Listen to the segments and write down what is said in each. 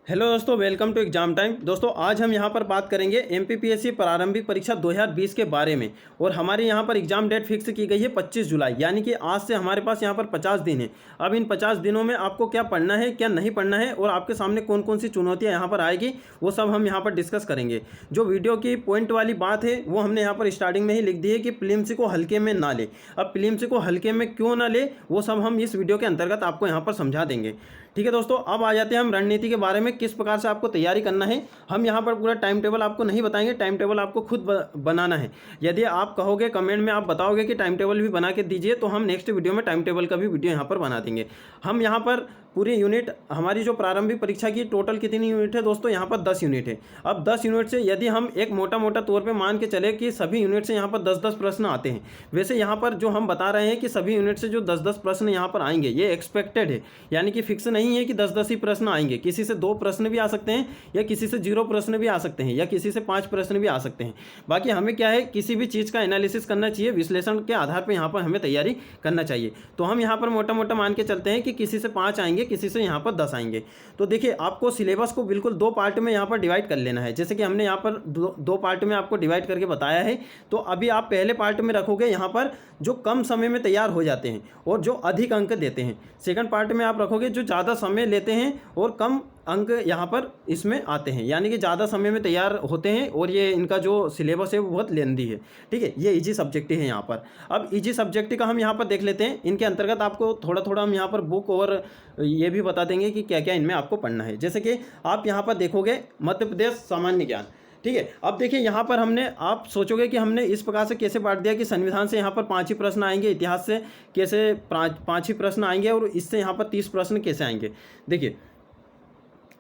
Hello दोस्तों, welcome to exam time. दोस्तों आज हम यहाँ पर बात करेंगे एमपीपीएससी प्रारंभिक परीक्षा 2020 के बारे में। और हमारे यहाँ पर एग्जाम डेट फिक्स की गई है 25 जुलाई, यानी कि आज से हमारे पास यहाँ पर 50 दिन है। अब इन 50 दिनों में आपको क्या पढ़ना है, क्या नहीं पढ़ना है और आपके सामने कौन कौन सी चुनौतियाँ यहाँ पर आएगी, वो सब हम यहाँ पर डिस्कस करेंगे। जो वीडियो की पॉइंट वाली बात है वो हमने यहाँ पर स्टार्टिंग में ही लिख दी है कि प्रीलिम्स को हल्के में ना ले। अब प्रीलिम्स को हल्के में क्यों ना ले, वो सब हम इस वीडियो के अंतर्गत आपको यहाँ पर समझा देंगे। ठीक है दोस्तों, अब आ जाते हैं हम रणनीति के बारे में, किस प्रकार से आपको तैयारी करना है। हम यहाँ पर पूरा टाइम टेबल आपको नहीं बताएंगे, टाइम टेबल आपको खुद बनाना है। यदि आप कहोगे, कमेंट में आप बताओगे कि टाइम टेबल भी बना के दीजिए, तो हम नेक्स्ट वीडियो में टाइम टेबल का भी वीडियो यहाँ पर बना देंगे। हम यहाँ पर पूरी यूनिट, हमारी जो प्रारंभिक परीक्षा की टोटल कितनी यूनिट है दोस्तों, यहाँ पर 10 यूनिट है। अब 10 यूनिट से यदि हम एक मोटा तौर पे मान के चले कि सभी यूनिट से यहाँ पर 10-10 प्रश्न आते हैं। वैसे यहाँ पर जो हम बता रहे हैं कि सभी यूनिट से जो 10-10 प्रश्न यहाँ पर आएंगे, ये एक्सपेक्टेड है, यानी कि फिक्स नहीं है कि 10-10 ही प्रश्न आएंगे। किसी से 2 प्रश्न भी आ सकते हैं, या किसी से 0 प्रश्न भी आ सकते हैं, या किसी से 5 प्रश्न भी आ सकते हैं। बाकी हमें क्या है, किसी भी चीज़ का एनालिसिस करना चाहिए, विश्लेषण के आधार पर यहाँ पर हमें तैयारी करना चाहिए। तो हम यहाँ पर मोटा मान के चलते हैं कि किसी से 5 आएंगे, किसी से यहाँ पर 10 आएंगे। तो देखिए, आपको सिलेबस को बिल्कुल 2 पार्ट में यहाँ पर डिवाइड कर लेना है। जैसे कि हमने यहाँ पर दो पार्ट में आपको डिवाइड करके बताया है। तो अभी आप पहले पार्ट में रखोगे यहाँ पर जो कम समय में तैयार हो जाते हैं और जो अधिक अंक देते हैं। सेकंड पार्ट में आप रखोगे जो ज़्यादा समय लेते हैं और कम अंक यहाँ पर इसमें आते हैं, यानी कि ज़्यादा समय में तैयार होते हैं और ये इनका जो सिलेबस है वो बहुत लेंदी है। ठीक है, ये इजी सब्जेक्ट है यहाँ पर। अब इजी सब्जेक्ट का हम यहाँ पर देख लेते हैं। इनके अंतर्गत आपको थोड़ा हम यहाँ पर बुक और ये भी बता देंगे कि क्या क्या इनमें आपको पढ़ना है। जैसे कि आप यहाँ पर देखोगे मध्य प्रदेश सामान्य ज्ञान। ठीक है, अब देखिए यहाँ पर हमने, आप सोचोगे कि हमने इस प्रकार से कैसे बांट दिया कि संविधान से यहाँ पर 5 ही प्रश्न आएंगे, इतिहास से कैसे 5 ही प्रश्न आएंगे और इससे यहाँ पर 30 प्रश्न कैसे आएंगे। देखिए,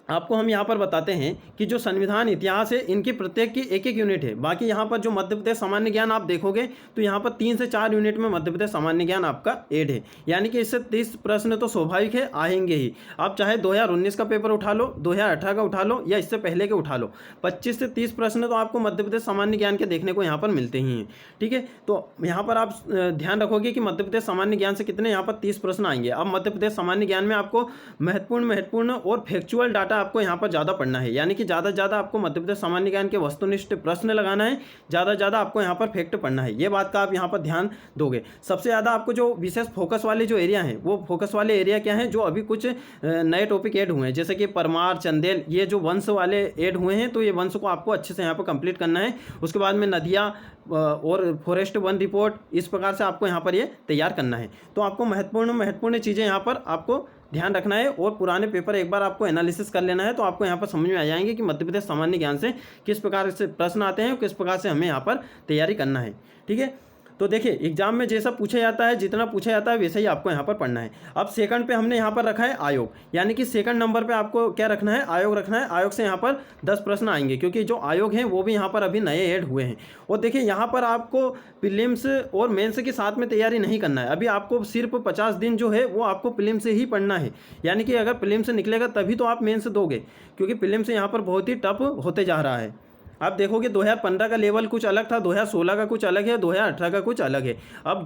आपको हम यहाँ पर बताते हैं कि जो संविधान, इतिहास है, इनकी प्रत्येक की एक यूनिट है। बाकी यहाँ पर जो मध्य प्रदेश सामान्य ज्ञान आप देखोगे तो यहाँ पर 3 से 4 यूनिट में मध्य प्रदेश सामान्य ज्ञान आपका ऐड है, यानी कि इससे 30 प्रश्न तो स्वाभाविक है, आएंगे ही। आप चाहे 2019 का पेपर उठा लो, 2018 का उठा लो, या इससे पहले के उठा लो, 25 से 30 प्रश्न तो आपको मध्य प्रदेश सामान्य ज्ञान के देखने को यहाँ पर मिलते ही हैं। ठीक है, तो यहाँ पर आप ध्यान रखोगे कि मध्य प्रदेश सामान्य ज्ञान से कितने यहाँ पर 30 प्रश्न आएंगे। अब मध्य प्रदेश सामान्य ज्ञान में आपको महत्वपूर्ण और फैक्चुअल डाटा आपको यहाँ पर ज़्यादा पढ़ना है, यानी कि ज़्यादा से ज़्यादा आपको मध्य प्रदेश सामान्य ज्ञान के वस्तुनिष्ठ प्रश्न लगाना है, ज़्यादा से ज़्यादा आपको यहाँ पर फैक्ट पढ़ना है। ये बात का आप यहाँ पर ध्यान दोगे। सबसे ज़्यादा आपको जो विशेष फोकस वाले जो एरिया हैं, वो फोकस वाले एरिया क्या हैं, जो अभी कुछ नए टॉपिक ऐड हुए हैं, जैसे कि परमार, चंदेल, ये जो वंश वाले ऐड हुए हैं, तो ये वंश को आपको अच्छे से यहाँ पर कंप्लीट करना है। उसके बाद में नदियाँ और फॉरेस्ट वन रिपोर्ट, इस प्रकार से आपको यहाँ पर ये तैयार करना है। तो आपको महत्वपूर्ण चीज़ें यहाँ पर आपको ध्यान रखना है और पुराने पेपर एक बार आपको एनालिसिस कर लेना है, तो आपको यहाँ पर समझ में आ जाएंगे कि मध्य प्रदेश सामान्य ज्ञान से किस प्रकार से प्रश्न आते हैं, किस प्रकार से हमें यहाँ पर तैयारी करना है। ठीक है, तो देखिए, एग्जाम में जैसा पूछा जाता है, जितना पूछा जाता है वैसे ही आपको यहाँ पर पढ़ना है। अब सेकंड पे हमने यहाँ पर रखा है आयोग, यानी कि सेकंड नंबर पे आपको क्या रखना है, आयोग रखना है। आयोग से यहाँ पर 10 प्रश्न आएंगे, क्योंकि जो आयोग हैं वो भी यहाँ पर अभी नए ऐड हुए हैं। और देखिए, यहाँ पर आपको प्रीलिम्स और मेंस के साथ में तैयारी नहीं करना है। अभी आपको सिर्फ 50 दिन जो है वो आपको प्रीलिम्स से ही पढ़ना है, यानी कि अगर प्रीलिम्स निकलेगा तभी तो आप मेंस दोगे, क्योंकि प्रीलिम्स यहाँ पर बहुत ही टफ होते जा रहा है। आप देखोगे 2015 का लेवल कुछ अलग था, 2016 का कुछ अलग है, 2018 का कुछ अलग है। अब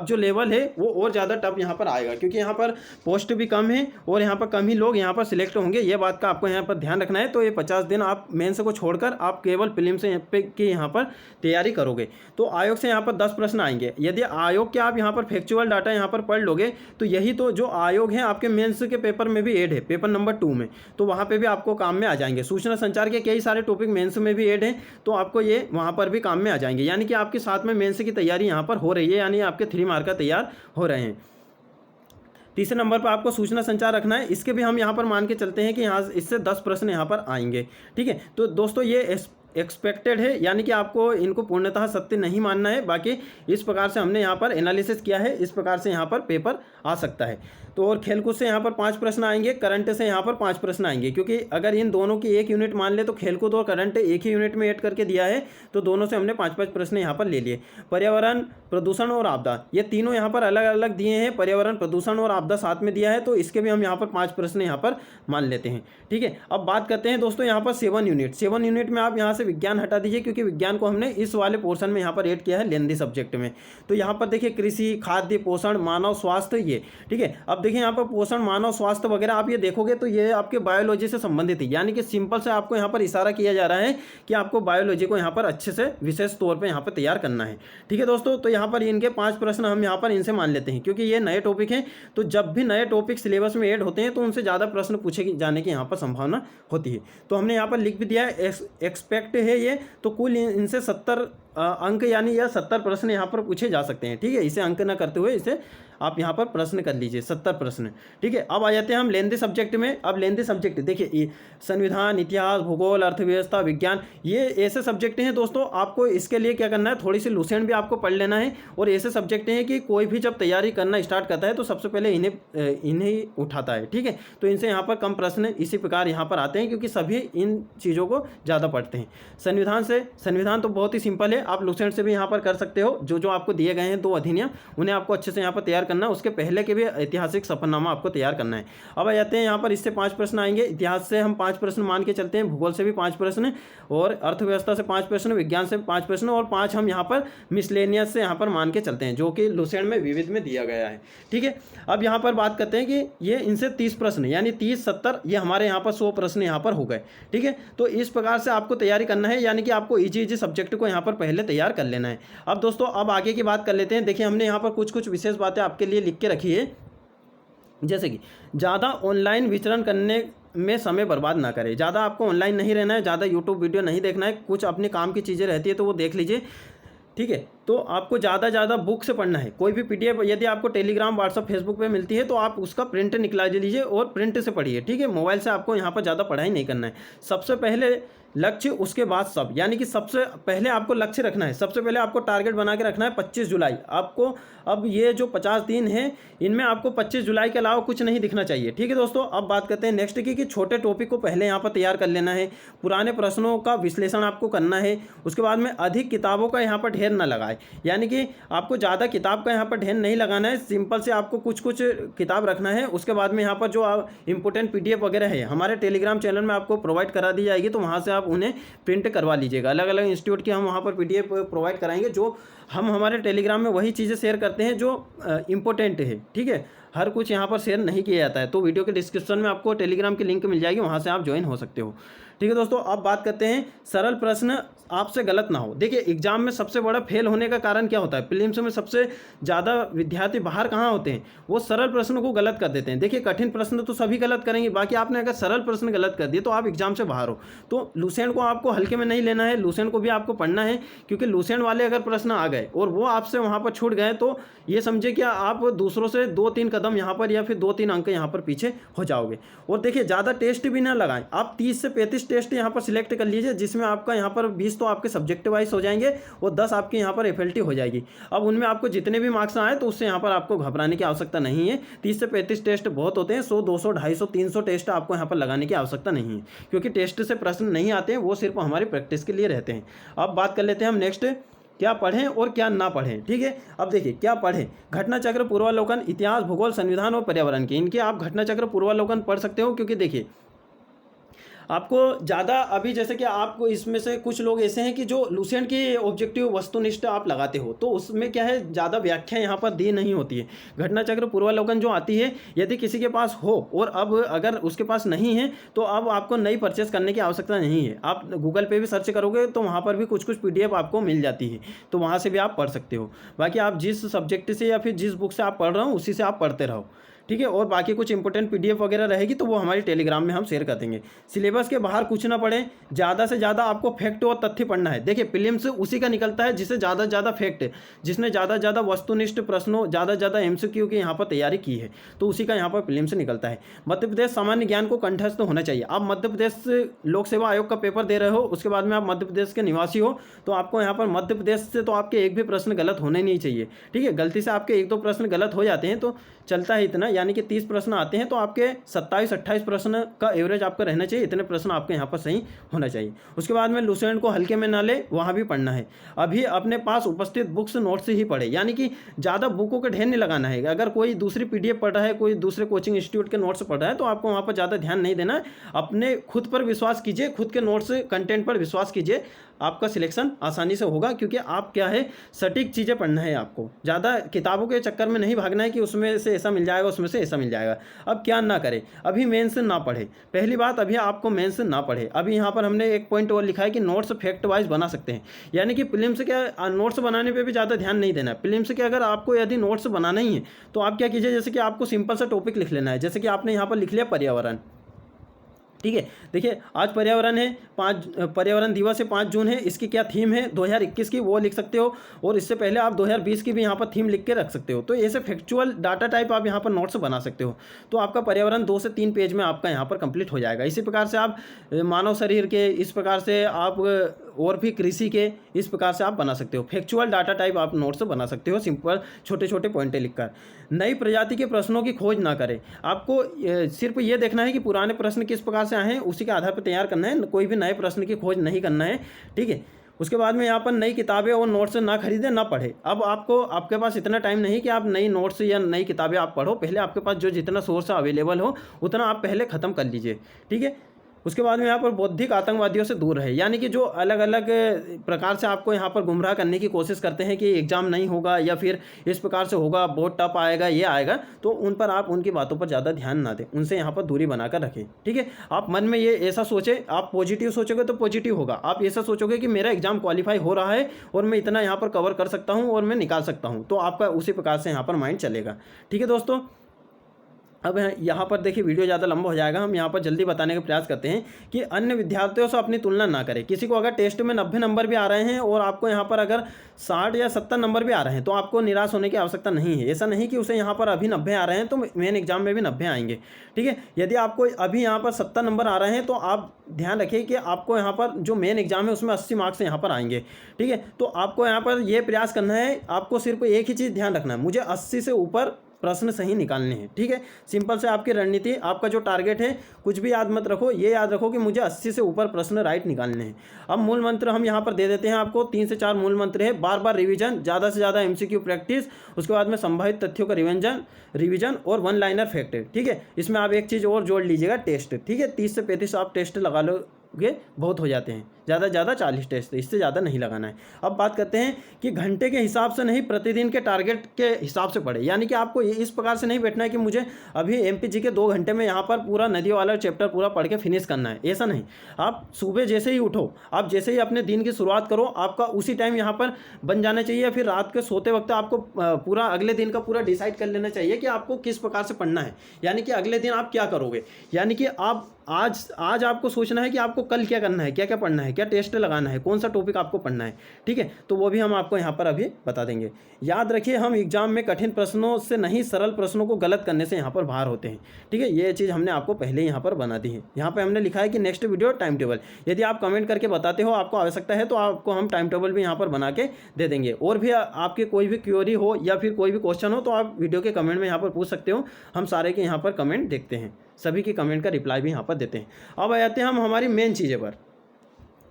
जो लेवल है वो और ज़्यादा टफ यहाँ पर आएगा, क्योंकि यहाँ पर पोस्ट भी कम है और यहाँ पर कम ही लोग यहाँ पर सिलेक्ट होंगे। ये बात का आपको यहाँ पर ध्यान रखना है। तो ये 50 दिन आप मेंस को छोड़कर आप केवल प्रीलिम्स की यहाँ पर तैयारी करोगे। तो आयोग से यहाँ पर 10 प्रश्न आएंगे। यदि आयोग के आप यहाँ पर फैक्चुअल डाटा यहाँ पर पढ़ लोगे, तो यही तो जो आयोग है आपके मेंस के पेपर में भी ऐड है, पेपर नंबर 2 में, तो वहाँ पर भी आपको काम में आ जाएंगे। सूचना संचार के कई सारे टॉपिक मेंस में भी ऐड हैं, तो आपको ये वहाँ पर भी काम में आ जाएंगे, यानी कि आपके साथ में मेंस की तैयारी यहाँ पर हो रही है, यानी आपके 3 मार्क का तैयार हो रहे हैं। तीसरे नंबर पर आपको सूचना संचार रखना है। इसके भी हम यहाँ पर मान के चलते हैं कि यहाँ इससे 10 प्रश्न यहाँ पर आएंगे। ठीक है, तो दोस्तों ये एक्सपेक्टेड है, यानी कि आपको इनको पूर्णतः सत्य नहीं मानना है। बाकी इस प्रकार से हमने यहाँ पर एनालिसिस किया है, इस प्रकार से यहाँ पर पेपर आ सकता है। तो और खेलकूद से यहाँ पर 5 प्रश्न आएंगे, करंट से यहाँ पर 5 प्रश्न आएंगे, क्योंकि अगर इन दोनों की एक यूनिट मान ले तो खेलकूद और करंट एक ही यूनिट में ऐड करके दिया है, तो दोनों से हमने 5-5 प्रश्न यहाँ पर ले लिए। पर्यावरण, प्रदूषण और आपदा, ये तीनों यहाँ पर अलग अलग दिए हैं। पर्यावरण, प्रदूषण और आपदा साथ में दिया है, तो इसके भी हम यहाँ पर 5 प्रश्न यहाँ पर मान लेते हैं। ठीक है, अब बात करते हैं दोस्तों यहाँ पर 7 यूनिट में आप यहाँ से विज्ञान हटा दीजिए, क्योंकि विज्ञान को हमने इस वाले पोर्शन में यहाँ पर ऐड किया है लेंदी सब्जेक्ट में। तो यहाँ पर देखिए कृषि, खाद्य, पोषण, मानव स्वास्थ्य, ये ठीक है। अब देखिए यहाँ पर पोषण, मानव स्वास्थ्य वगैरह आप ये देखोगे तो ये आपके बायोलॉजी से संबंधित है, यानी कि सिंपल से आपको यहाँ पर इशारा किया जा रहा है कि आपको बायोलॉजी को यहाँ पर अच्छे से विशेष तौर पर यहाँ पर तैयार करना है। ठीक है दोस्तों, तो यहाँ पर इनके 5 प्रश्न हम यहाँ पर इनसे मान लेते हैं, क्योंकि ये नए टॉपिक हैं। तो जब भी नए टॉपिक सिलेबस में ऐड होते हैं तो उनसे ज़्यादा प्रश्न पूछे जाने की यहाँ पर संभावना होती है। तो हमने यहाँ पर लिख भी दिया है, एक्सपेक्ट है ये। तो कुल इनसे 70 अंक यानी यह 70 प्रश्न यहाँ पर पूछे जा सकते हैं। ठीक है, इसे अंक न करते हुए इसे आप यहाँ पर प्रश्न कर लीजिए, 70 प्रश्न। ठीक है, अब आ जाते हैं हम लेंदी सब्जेक्ट में। अब लेंदी सब्जेक्ट देखिए, संविधान, इतिहास, भूगोल, अर्थव्यवस्था, विज्ञान, ये ऐसे सब्जेक्ट हैं दोस्तों। आपको इसके लिए क्या करना है, थोड़ी सी लुसेंट भी आपको पढ़ लेना है। और ऐसे सब्जेक्ट हैं कि कोई भी जब तैयारी करना स्टार्ट करता है तो सबसे पहले इन्हें उठाता है। ठीक है, तो इनसे यहाँ पर कम प्रश्न इसी प्रकार यहाँ पर आते हैं, क्योंकि सभी इन चीज़ों को ज़्यादा पढ़ते हैं। संविधान तो बहुत ही सिंपल है, आप लुसेंट से भी यहाँ पर कर सकते हो। जो आपको दिए गए हैं 2 अधिनियम, उन्हें आपको अच्छे से यहाँ पर तैयार करना है। उसके पहले के भी ऐतिहासिक सफरनामा आपको तैयार करना है। अब आ जाते हैं यहाँ पर, इससे 5 प्रश्न आएंगे। इतिहास से हम 5 प्रश्न मान के चलते हैं, भूगोल से भी 5 प्रश्न, और अर्थव्यवस्था से 5 प्रश्न, विज्ञान से 5 प्रश्न, और 5 हम यहाँ पर मिसलेनियस से यहाँ पर मान के चलते हैं, जो कि लुसेंट में विविध में दिया गया है। ठीक है, अब यहाँ पर बात करते हैं कि ये इनसे 30 प्रश्न यानी 30, 70, ये हमारे यहाँ पर 100 प्रश्न यहाँ पर हो गए। ठीक है, तो इस प्रकार से आपको तैयारी करना है, यानी कि आपको इजी सब्जेक्ट को यहाँ पर पहले तैयार कर लेना है। अब दोस्तों अब आगे की बात कर लेते हैं। देखिए हमने यहाँ पर कुछ विशेष बातें आपके लिए लिख के रखी है, जैसे कि ज़्यादा ऑनलाइन विचरण करने में समय बर्बाद ना करें। ज़्यादा आपको ऑनलाइन नहीं रहना है, ज़्यादा यूट्यूब वीडियो नहीं देखना है, कुछ अपने काम की चीज़ें रहती है तो वो देख लीजिए। ठीक है, तो आपको ज़्यादा बुक से पढ़ना है। कोई भी PDF यदि आपको टेलीग्राम, व्हाट्सअप, फेसबुक पे मिलती है तो आप उसका प्रिंट निकला लीजिए और प्रिंट से पढ़िए। ठीक है, मोबाइल से आपको यहाँ पर ज़्यादा पढ़ाई नहीं करना है। सबसे पहले लक्ष्य, उसके बाद सब, यानी कि सबसे पहले आपको लक्ष्य रखना है। सबसे पहले आपको टारगेट बना के रखना है 25 जुलाई आपको। अब ये जो 50 दिन है, इनमें आपको 25 जुलाई के अलावा कुछ नहीं दिखना चाहिए। ठीक है दोस्तों, अब बात करते हैं नेक्स्ट की, कि छोटे टॉपिक को पहले यहाँ पर तैयार कर लेना है। पुराने प्रश्नों का विश्लेषण आपको करना है। उसके बाद में अधिक किताबों का यहाँ पर ढेर न लगाए, यानी कि आपको ज़्यादा किताब का यहाँ पर ढेर नहीं लगाना है। सिंपल से आपको कुछ किताब रखना है। उसके बाद में यहाँ पर जो इंपॉर्टेंट PDF वगैरह है हमारे टेलीग्राम चैनल में आपको प्रोवाइड करा दी जाएगी, तो वहाँ से आप उन्हें प्रिंट करवा लीजिएगा। अलग अलग इंस्टीट्यूट की हम वहाँ पर PDF प्रोवाइड कराएंगे, जो हम हमारे टेलीग्राम में वही चीज़ें शेयर करते हैं जो इम्पोर्टेंट है। ठीक है, हर कुछ यहाँ पर शेयर नहीं किया जाता है। तो वीडियो के डिस्क्रिप्शन में आपको टेलीग्राम की लिंक मिल जाएगी, वहाँ से आप ज्वाइन हो सकते हो। ठीक है दोस्तों, अब बात करते हैं सरल प्रश्न आपसे गलत ना हो। देखिए एग्जाम में सबसे बड़ा फेल होने का कारण क्या होता है, प्रीलिम्स में सबसे ज़्यादा विद्यार्थी बाहर कहाँ होते हैं, वो सरल प्रश्नों को गलत कर देते हैं। देखिए कठिन प्रश्न तो सभी गलत करेंगे, बाकी आपने अगर सरल प्रश्न गलत कर दिए तो आप एग्जाम से बाहर हो। तो लुसेंट को आपको हल्के में नहीं लेना है, लुसेंट को भी आपको पढ़ना है, क्योंकि लुसेंट वाले अगर प्रश्न आ गए और वो आपसे वहाँ पर छूट गए तो ये समझे कि आप दूसरों से 2-3 कदम यहाँ पर या फिर 2-3 अंक यहाँ पर पीछे हो जाओगे। और देखिए ज़्यादा टेस्ट भी ना लगाएं, आप 30 से 35 टेस्ट यहाँ पर सिलेक्ट कर लीजिए, जिसमें आपका यहाँ पर 20 तो आपके सब्जेक्ट वाइज हो जाएंगे और 10 आपके यहाँ पर FLT हो जाएगी। अब उनमें आपको जितने भी मार्क्स आए तो उससे यहाँ पर आपको घबराने की आवश्यकता नहीं है। 30 से 35 टेस्ट बहुत होते हैं, 100, 200, 250, 300 टेस्ट आपको यहाँ पर लगाने की आवश्यकता नहीं है, क्योंकि टेस्ट से प्रश्न नहीं आते हैं, वो सिर्फ हमारी प्रैक्टिस के लिए रहते हैं। अब बात कर लेते हैं हम नेक्स्ट, क्या पढ़ें और क्या ना पढ़ें। ठीक है, अब देखिए क्या पढ़ें, घटना चक्र पूर्वावलोकन, इतिहास, भूगोल, संविधान और पर्यावरण के, इनके आप घटना चक्र पूर्वावलोकन पढ़ सकते हो। क्योंकि देखिए आपको ज़्यादा अभी जैसे कि आपको इसमें से कुछ लोग ऐसे हैं कि जो लुसेंट की ऑब्जेक्टिव वस्तुनिष्ठ आप लगाते हो, तो उसमें क्या है ज़्यादा व्याख्या यहाँ पर दी नहीं होती है। घटना चक्र पूर्वावलोकन जो आती है, यदि किसी के पास हो और अब अगर उसके पास नहीं है तो अब आपको नई परचेस करने की आवश्यकता नहीं है। आप गूगल पे भी सर्च करोगे तो वहाँ पर भी कुछ PDF आपको मिल जाती है, तो वहाँ से भी आप पढ़ सकते हो। बाकी आप जिस सब्जेक्ट से या फिर जिस बुक से आप पढ़ रहे हो उसी से आप पढ़ते रहो। ठीक है, और बाकी कुछ इंपॉर्टेंट PDF वगैरह रहेगी तो वो हमारी टेलीग्राम में हम शेयर कर देंगे। सिलेबस के बाहर कुछ ना पढ़ें, ज़्यादा से ज़्यादा आपको फैक्ट और तथ्य पढ़ना है। देखिए प्रीलिम्स उसी का निकलता है जिसे ज़्यादा फैक्ट, जिसने ज़्यादा वस्तुनिष्ठ प्रश्नों, ज़्यादा MCQ की यहाँ पर तैयारी की है, तो उसी का यहाँ पर प्रीलिम्स निकलता है। मध्य प्रदेश सामान्य ज्ञान को कंठस्थ होना चाहिए। आप मध्य प्रदेश लोक सेवा आयोग का पेपर दे रहे हो, उसके बाद में आप मध्य प्रदेश के निवासी हो, तो आपको यहाँ पर मध्य प्रदेश से तो आपके एक भी प्रश्न गलत होने नहीं चाहिए। ठीक है, गलती से आपके 1-2 प्रश्न गलत हो जाते हैं तो चलता है इतना, यानी कि 30 प्रश्न आते हैं तो आपके 27-28 प्रश्न का एवरेज आपका रहना चाहिए, इतने प्रश्न आपके यहाँ पर सही होना चाहिए। उसके बाद में लुसेंट को हल्के में ना ले, वहाँ भी पढ़ना है। अभी अपने पास उपस्थित बुक्स नोट्स ही पढ़े, यानी कि ज़्यादा बुकों का ढेर नहीं लगाना है। अगर कोई दूसरी PDF पढ़ रहा है, कोई दूसरे कोचिंग इंस्टीट्यूट के नोट्स पढ़ रहा है, तो आपको वहाँ पर ज़्यादा ध्यान नहीं देना है। अपने खुद पर विश्वास कीजिए, खुद के नोट्स कंटेंट पर विश्वास कीजिए, आपका सिलेक्शन आसानी से होगा। क्योंकि आप क्या है, सटीक चीज़ें पढ़ना है आपको, ज़्यादा किताबों के चक्कर में नहीं भागना है कि उसमें से ऐसा मिल जाएगा, उसमें से ऐसा मिल जाएगा। अब क्या ना करें, अभी मेंस ना पढ़े। पहली बात, अभी आपको मेंस ना पढ़े। अभी यहाँ पर हमने एक पॉइंट और लिखा है कि नोट्स फैक्ट वाइज बना सकते हैं, यानी कि प्रीलिम्स के नोट्स बनाने पे भी ज़्यादा ध्यान नहीं देना है। प्रीलिम्स के अगर आपको यदि नोट्स बनाना ही है तो आप क्या कीजिए, जैसे कि आपको सिंपल सा टॉपिक लिख लेना है। जैसे कि आपने यहाँ पर लिख लिया पर्यावरण, ठीक है। देखिए आज पर्यावरण है, पर्यावरण दिवस है 5 जून है, इसकी क्या थीम है 2021 की, वो लिख सकते हो। और इससे पहले आप 2020 की भी यहाँ पर थीम लिख के रख सकते हो। तो ऐसे फैक्चुअल डाटा टाइप आप यहाँ पर नोट्स बना सकते हो। तो आपका पर्यावरण 2 से 3 पेज में आपका यहाँ पर कंप्लीट हो जाएगा। इसी प्रकार से आप मानव शरीर के, इस प्रकार से आप और भी कृषि के, इस प्रकार से आप बना सकते हो। फैक्चुअल डाटा टाइप आप नोट्स बना सकते हो, सिंपल छोटे छोटे पॉइंटें लिखकर। नई प्रजाति के प्रश्नों की खोज ना करें। आपको सिर्फ ये देखना है कि पुराने प्रश्न किस प्रकार से आए हैं, उसी के आधार पर तैयार करना है, कोई भी नए प्रश्न की खोज नहीं करना है, ठीक है। उसके बाद में यहाँ पर नई किताबें और नोट्स ना खरीदें, ना पढ़े। अब आपको, आपके पास इतना टाइम नहीं कि आप नई नोट्स या नई किताबें आप पढ़ो। पहले आपके पास जो जितना सोर्स अवेलेबल हो उतना आप पहले ख़त्म कर लीजिए, ठीक है। उसके बाद में यहाँ पर बौद्धिक आतंकवादियों से दूर रहे, यानी कि जो अलग अलग प्रकार से आपको यहाँ पर गुमराह करने की कोशिश करते हैं कि एग्ज़ाम नहीं होगा या फिर इस प्रकार से होगा, बहुत टफ आएगा, ये आएगा, तो उन पर आप, उनकी बातों पर ज़्यादा ध्यान ना दें, उनसे यहाँ पर दूरी बनाकर रखें, ठीक है। आप मन में ये ऐसा सोचें, आप पॉजिटिव सोचोगे तो पॉजिटिव होगा। आप ऐसा सोचोगे कि मेरा एग्जाम क्वालिफाई हो रहा है और मैं इतना यहाँ पर कवर कर सकता हूँ और मैं निकाल सकता हूँ, तो आपका उसी प्रकार से यहाँ पर माइंड चलेगा, ठीक है दोस्तों। अब यहाँ पर देखिए वीडियो ज़्यादा लंबा हो जाएगा, हम यहाँ पर जल्दी बताने का प्रयास करते हैं कि अन्य विद्यार्थियों से अपनी तुलना ना करें। किसी को अगर टेस्ट में 90 नंबर भी आ रहे हैं और आपको यहाँ पर अगर 60 या 70 नंबर भी आ रहे हैं तो आपको निराश होने की आवश्यकता नहीं है। ऐसा नहीं कि उसे यहाँ पर अभी 90 आ रहे हैं तो मेन एग्जाम में भी 90 आएंगे, ठीक है। यदि आपको अभी यहाँ पर 70 नंबर आ रहे हैं तो आप ध्यान रखिए कि आपको यहाँ पर जो मेन एग्जाम है उसमें 80 मार्क्स यहाँ पर आएंगे, ठीक है। तो आपको यहाँ पर ये प्रयास करना है, आपको सिर्फ एक ही चीज़ ध्यान रखना है, मुझे 80 से ऊपर प्रश्न सही निकालने हैं, ठीक है। सिंपल से आपकी रणनीति, आपका जो टारगेट है, कुछ भी याद मत रखो, ये याद रखो कि मुझे 80 से ऊपर प्रश्न राइट निकालने हैं। अब मूल मंत्र हम यहाँ पर दे देते हैं आपको, 3 से 4 मूल मंत्र है। बार बार रिवीजन, ज़्यादा से ज़्यादा MCQ प्रैक्टिस, उसके बाद में संभावित तथ्यों का रिवीजन और 1 लाइनर फैक्ट, ठीक है। इसमें आप एक चीज़ और जोड़ लीजिएगा, टेस्ट, ठीक है। 30 से 35 आप टेस्ट लगा लो, ये बहुत हो जाते हैं, ज़्यादा से ज़्यादा 40 टेस्ट, इससे ज़्यादा नहीं लगाना है। अब बात करते हैं कि घंटे के हिसाब से नहीं, प्रतिदिन के टारगेट के हिसाब से पढ़े। यानी कि आपको इस प्रकार से नहीं बैठना है कि मुझे अभी MPG के 2 घंटे में यहाँ पर पूरा नदी वाला चैप्टर पूरा पढ़ के फिनिश करना है, ऐसा नहीं। आप सुबह जैसे ही उठो, आप जैसे ही अपने दिन की शुरुआत करो, आपका उसी टाइम यहाँ पर बन जाना चाहिए। फिर रात के सोते वक्त आपको पूरा अगले दिन का पूरा डिसाइड कर लेना चाहिए कि आपको किस प्रकार से पढ़ना है, यानी कि अगले दिन आप क्या करोगे। यानी कि आप आज आपको सोचना है कि आपको कल क्या करना है, क्या क्या पढ़ना है, क्या टेस्ट लगाना है, कौन सा टॉपिक आपको पढ़ना है, ठीक है। तो वो भी हम आपको यहाँ पर अभी बता देंगे। याद रखिए, हम एग्जाम में कठिन प्रश्नों से नहीं, सरल प्रश्नों को गलत करने से यहाँ पर बाहर होते हैं, ठीक है। ये चीज़ हमने आपको पहले यहाँ पर बना दी है। यहाँ पर हमने लिखा है कि नेक्स्ट वीडियो टाइम टेबल, यदि आप कमेंट करके बताते हो आपको आवश्यकता है तो आपको हम टाइम टेबल भी यहाँ पर बना के दे देंगे। और भी आपके कोई भी क्वेरी हो या फिर कोई भी क्वेश्चन हो तो आप वीडियो के कमेंट में यहाँ पर पूछ सकते हो, हम सारे के यहाँ पर कमेंट देखते हैं, सभी की कमेंट का रिप्लाई भी यहाँ पर देते हैं। अब आ जाते हैं हम हमारी मेन चीज़ें पर।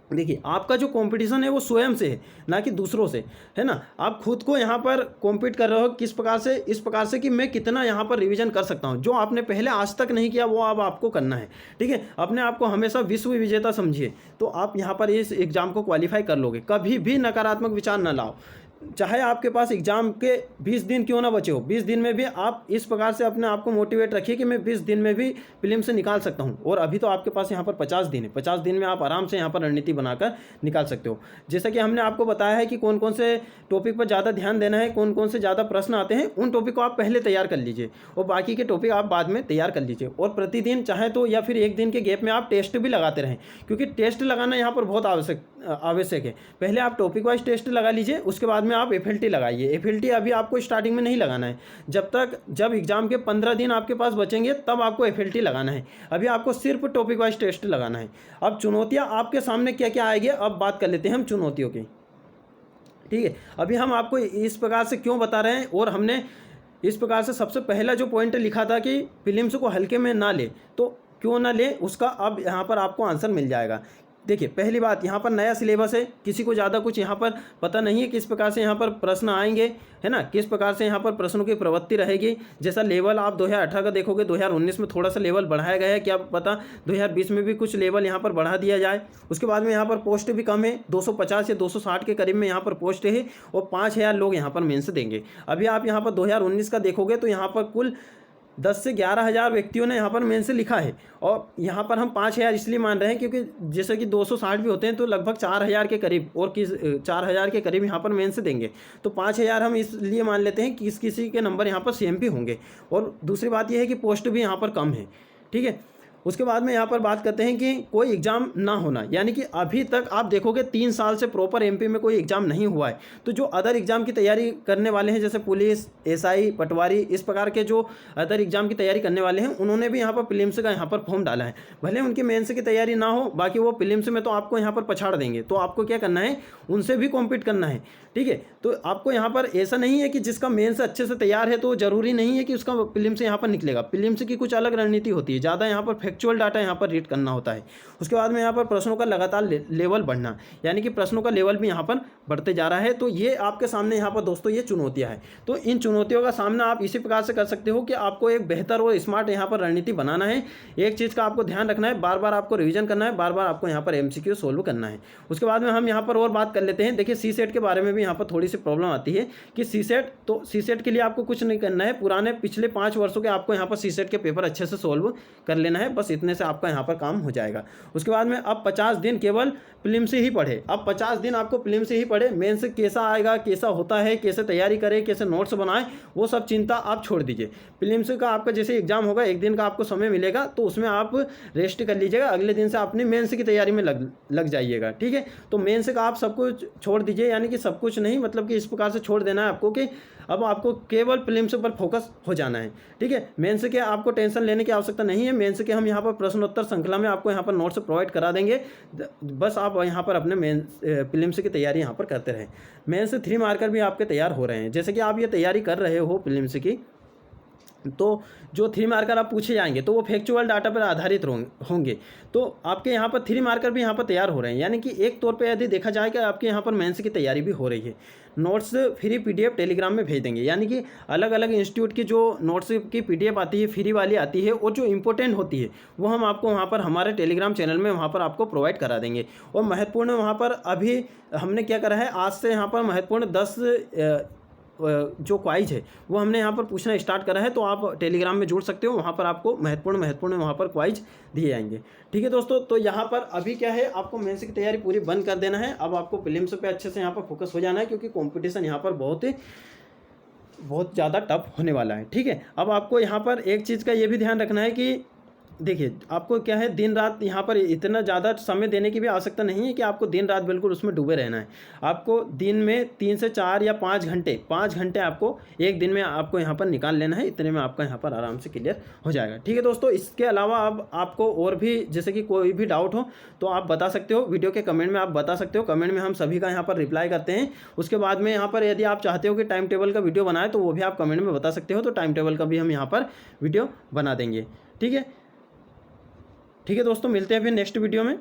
देखिए, आपका जो कंपटीशन है वो स्वयं से है, ना कि दूसरों से, है ना। आप खुद को यहाँ पर कॉम्पीट कर रहे हो, किस प्रकार से, इस प्रकार से कि मैं कितना यहाँ पर रिवीजन कर सकता हूँ। जो आपने पहले आज तक नहीं किया वो अब आपको करना है, ठीक है। अपने आप को हमेशा विश्व विजेता समझिए, तो आप यहाँ पर इस एग्ज़ाम को क्वालिफाई कर लोगे। कभी भी नकारात्मक विचार न लाओ, चाहे आपके पास एग्जाम के 20 दिन क्यों ना बचे हो, 20 दिन में भी आप इस प्रकार से अपने आप को मोटिवेट रखिए कि मैं 20 दिन में भी फिल्म से निकाल सकता हूं। और अभी तो आपके पास यहाँ पर 50 दिन है, 50 दिन में आप आराम से यहाँ पर रणनीति बनाकर निकाल सकते हो। जैसा कि हमने आपको बताया है कि कौन कौन से टॉपिक पर ज़्यादा ध्यान देना है, कौन कौन से ज़्यादा प्रश्न आते हैं, उन टॉपिक को आप पहले तैयार कर लीजिए और बाकी के टॉपिक आप बाद में तैयार कर लीजिए। और प्रतिदिन चाहे तो या फिर एक दिन के गैप में आप टेस्ट भी लगाते रहें, क्योंकि टेस्ट लगाना यहाँ पर बहुत आवश्यक है। पहले आप टॉपिक वाइज टेस्ट लगा लीजिए, उसके बाद में आप FLT लगाइए। FLT अभी आपको स्टार्टिंग में नहीं लगाना है, जब एग्जाम के 15 दिन आपके पास बचेंगे तब आपको FLT लगाना है। अभी आपको सिर्फ टॉपिक वाइज टेस्ट लगाना है। अब चुनौतियां आपके सामने क्या क्या आएगी, अब बात कर लेते हैं हम चुनौतियों की, ठीक है। अभी हम आपको इस प्रकार से क्यों बता रहे हैं और हमने इस प्रकार से सबसे पहला जो पॉइंट लिखा था कि प्रीलिम्स को हल्के में ना ले, तो क्यों ना ले उसका अब यहाँ पर आपको आंसर मिल जाएगा। देखिए पहली बात, यहाँ पर नया सिलेबस है, किसी को ज़्यादा कुछ यहाँ पर पता नहीं है किस प्रकार से यहाँ पर प्रश्न आएंगे, है ना, किस प्रकार से यहाँ पर प्रश्नों की प्रवृत्ति रहेगी। जैसा लेवल आप 2018 का देखोगे, 2019 में थोड़ा सा लेवल बढ़ाया गया है, क्या पता 2020 में भी कुछ लेवल यहाँ पर बढ़ा दिया जाए। उसके बाद में यहाँ पर पोस्ट भी कम है, 250 या 260 के करीब में यहाँ पर पोस्ट है और 5000 लोग यहाँ पर मेंस देंगे। अभी आप यहाँ पर 2019 का देखोगे तो यहाँ पर कुल 10 से 11,000 व्यक्तियों ने यहाँ पर मेंस लिखा है, और यहाँ पर हम 5,000 इसलिए मान रहे हैं क्योंकि जैसे कि 260 भी होते हैं तो लगभग 4,000 के करीब, और 4,000 के करीब यहाँ पर मेंस देंगे, तो 5,000 हम इसलिए मान लेते हैं कि किसी के नंबर यहाँ पर CMP होंगे। और दूसरी बात यह है कि पोस्ट भी यहाँ पर कम है, ठीक है। उसके बाद में यहाँ पर बात करते हैं कि कोई एग्ज़ाम ना होना, यानी कि अभी तक आप देखोगे 3 साल से प्रॉपर MP में कोई एग्ज़ाम नहीं हुआ है। तो जो अदर एग्ज़ाम की तैयारी करने वाले हैं, जैसे पुलिस, SI, पटवारी, इस प्रकार के जो अदर एग्ज़ाम की तैयारी करने वाले हैं, उन्होंने भी यहाँ पर प्रीलिम्स का यहाँ पर फॉर्म डाला है। भले उनकी मेंस की तैयारी ना हो, बाकी वो प्रीलिम्स में तो आपको यहाँ पर पछाड़ देंगे, तो आपको क्या करना है, उनसे भी कॉम्पीट करना है, ठीक है। तो आपको यहाँ पर ऐसा नहीं है कि जिसका मेंस अच्छे से तैयार है तो ज़रूरी नहीं है कि उसका प्रीलिम्स यहाँ पर निकलेगा। प्रीलिम्स की कुछ अलग रणनीति होती है, ज़्यादा यहाँ पर फैक्चुअल डाटा यहाँ पर रीड करना होता है। उसके बाद में यहाँ पर प्रश्नों का लगातार लेवल बढ़ना, यानी कि प्रश्नों का लेवल भी यहाँ पर बढ़ते जा रहा है। तो ये आपके सामने यहाँ पर दोस्तों ये चुनौतियाँ हैं। तो इन चुनौतियों का सामना आप इसी प्रकार से कर सकते हो कि आपको एक बेहतर और स्मार्ट यहाँ पर रणनीति बनाना है। एक चीज़ का आपको ध्यान रखना है, बार बार आपको रिवीजन करना है, बार बार आपको यहाँ पर MCQ सोल्व करना है। उसके बाद में हम यहाँ पर और बात कर लेते हैं। देखिए CSET के बारे में भी यहाँ पर थोड़ी सी प्रॉब्लम आती है कि CSET के लिए आपको कुछ नहीं करना है, पुराने पिछले 5 वर्षों के आपको यहाँ पर CSET के पेपर अच्छे से सोल्व कर लेना है, बस इतने से आपका यहाँ पर काम हो जाएगा। उसके बाद में अब 50 दिन केवल प्रीलिम्स से ही पढ़े। अब 50 दिन आपको प्रीलिम्स से ही पढ़े, मेंस कैसा आएगा, कैसा होता है, कैसे तैयारी करें, कैसे नोट्स बनाएं, वो सब चिंता आप छोड़ दीजिए। प्रीलिम्स का आपका जैसे एग्जाम होगा, एक दिन का आपको समय मिलेगा, तो उसमें आप रेस्ट कर लीजिएगा, अगले दिन से अपने मेंस की तैयारी में लग जाइएगा, ठीक है। तो मेंस का आप सब कुछ छोड़ दीजिए, यानी कि सब कुछ नहीं, मतलब कि इस प्रकार से छोड़ देना है आपको कि अब आपको केवल प्रीलिम्स पर फोकस हो जाना है, ठीक है। मेंस के आपको टेंशन लेने की आवश्यकता नहीं है। मेंस के हम यहाँ पर प्रश्नोत्तर श्रृंखला में आपको यहाँ पर नोट्स प्रोवाइड करा देंगे, बस आप यहाँ पर अपने प्रीलिम्स की तैयारी यहाँ पर करते रहें। मेंस 3 मार्कर भी आपके तैयार हो रहे हैं। जैसे कि आप ये तैयारी कर रहे हो प्रीलिम्स की, तो जो 3 मार्कर आप पूछे जाएंगे तो वो फैक्चुअल डाटा पर आधारित होंगे। तो आपके यहाँ पर 3 मार्कर भी यहाँ पर तैयार हो रहे हैं, यानी कि एक तौर पे यदि देखा जाए कि आपके यहाँ पर मेंस की तैयारी भी हो रही है। नोट्स फ्री PDF टेलीग्राम में भेज देंगे, यानी कि अलग अलग इंस्टीट्यूट की जो नोट्स की PDF आती है, फ्री वाली आती है, और जो इंपॉर्टेंट होती है वो हम आपको वहाँ पर हमारे टेलीग्राम चैनल में वहाँ पर आपको प्रोवाइड करा देंगे। और महत्वपूर्ण वहाँ पर अभी हमने क्या करा है, आज से यहाँ पर महत्वपूर्ण 10 जो क्वाइज है वो हमने यहाँ पर पूछना स्टार्ट करा है। तो आप टेलीग्राम में जुड़ सकते हो, वहाँ पर आपको महत्वपूर्ण वहाँ पर क्वाइज दिए जाएंगे, ठीक है दोस्तों। तो यहाँ पर अभी क्या है, आपको मेंस की तैयारी पूरी बंद कर देना है। अब आपको प्रीलिम्स पे अच्छे से यहाँ पर फोकस हो जाना है, क्योंकि कंपटीशन यहाँ पर बहुत ज़्यादा टफ होने वाला है, ठीक है। अब आपको यहाँ पर एक चीज़ का ये भी ध्यान रखना है कि देखिए आपको क्या है, दिन रात यहाँ पर इतना ज़्यादा समय देने की भी आवश्यकता नहीं है कि आपको दिन रात बिल्कुल उसमें डूबे रहना है। आपको दिन में 3 से 4 या 5 घंटे आपको एक दिन में आपको यहाँ पर निकाल लेना है। इतने में आपका यहाँ पर आराम से क्लियर हो जाएगा, ठीक है दोस्तों। इसके अलावा अब आपको और भी जैसे कि कोई भी डाउट हो तो आप बता सकते हो, वीडियो के कमेंट में आप बता सकते हो। कमेंट में हम सभी का यहाँ पर रिप्लाई करते हैं। उसके बाद में यहाँ पर यदि आप चाहते हो कि टाइम टेबल का वीडियो बनाए तो वो भी आप कमेंट में बता सकते हो, तो टाइम टेबल का भी हम यहाँ पर वीडियो बना देंगे, ठीक है। ठीक है दोस्तों, मिलते हैं फिर नेक्स्ट वीडियो में।